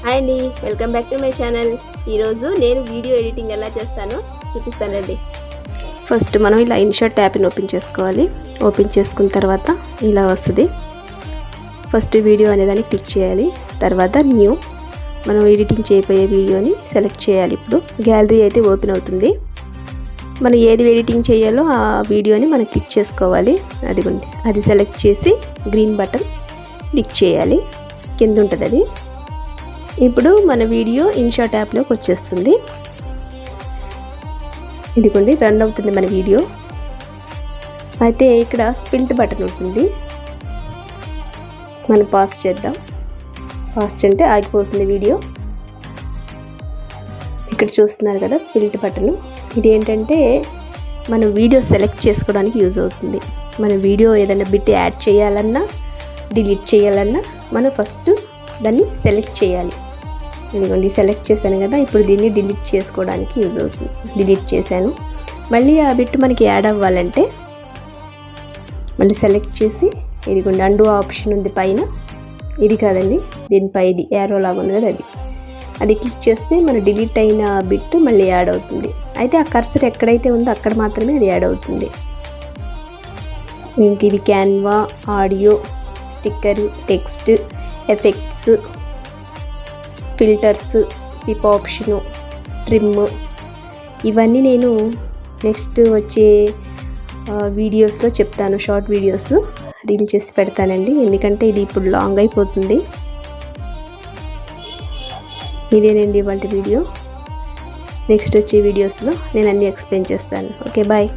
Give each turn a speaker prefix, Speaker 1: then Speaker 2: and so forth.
Speaker 1: Hi అండి, welcome back to my channel. ఈరోజు నేను వీడియో ఎడిటింగ్ ఎలా చేస్తానో చూపిస్తానండి. ఫస్ట్ మనం ఇలా ఇన్షాట్ యాప్ని ఓపెన్ చేసుకోవాలి. ఓపెన్ చేసుకున్న తర్వాత ఇలా వస్తుంది. ఫస్ట్ వీడియో అనేదాన్ని క్లిక్ చేయాలి. తర్వాత న్యూ, మనం ఎడిటింగ్ చేయబోయే వీడియోని సెలెక్ట్ చేయాలి. ఇప్పుడు గ్యాలరీ అయితే ఓపెన్ అవుతుంది. మనం ఏది ఎడిటింగ్ చేయాలో ఆ వీడియోని మనం క్లిక్ చేసుకోవాలి. అదిగోండి, అది సెలెక్ట్ చేసి గ్రీన్ బటన్ క్లిక్ చేయాలి. కింద ఉంటుంది అది. ఇప్పుడు మన వీడియో ఇన్షాట్ యాప్లోకి వచ్చేస్తుంది. ఇదిగోండి, రన్ అవుతుంది మన వీడియో. అయితే ఇక్కడ స్ప్లిట్ బటన్ ఉంటుంది, మనం పాజ్ చేద్దాం. పాజ్ అంటే ఆగిపోతుంది వీడియో. ఇక్కడ చూస్తున్నారు కదా స్ప్లిట్ బటన్. ఇది ఏంటంటే మనం వీడియో సెలెక్ట్ చేసుకోవడానికి యూజ్ అవుతుంది. మన వీడియో ఏదైనా బిట్ యాడ్ చేయాలన్నా డిలీట్ చేయాలన్నా మనం ఫస్ట్ దాన్ని సెలెక్ట్ చేయాలి. ఇదిగోండి, సెలెక్ట్ చేశాను కదా, ఇప్పుడు దీన్ని డిలీట్ చేసుకోవడానికి యూజ్ అవుతుంది. డిలీట్ చేశాను. మళ్ళీ ఆ బిట్ మనకి యాడ్ అవ్వాలంటే మళ్ళీ సెలెక్ట్ చేసి, ఇదిగోండి అండు ఆప్షన్ ఉంది పైన. ఇది కాదండి, దీనిపై ఇది యారో లాగా ఉంది కదా, అది క్లిక్ చేస్తే మన డిలీట్ అయిన బిట్ మళ్ళీ యాడ్ అవుతుంది. అయితే ఆ కర్సర్ ఎక్కడైతే ఉందో అక్కడ మాత్రమే అది యాడ్ అవుతుంది. ఇంక ఇవి Canva, audio, sticker, text, effects, filters, PIP option, trim, ఇవన్నీ నేను నెక్స్ట్ వచ్చే వీడియోస్లో చెప్తాను. షార్ట్ వీడియోస్ రీల్ చేసి పెడతానండి, ఎందుకంటే ఇది ఇప్పుడు లాంగ్ అయిపోతుంది. ఇదేనండి ఇవాళ వీడియో. నెక్స్ట్ వచ్చే వీడియోస్లో నేను అన్నీ ఎక్స్ప్లెయిన్ చేస్తాను. Okay, bye.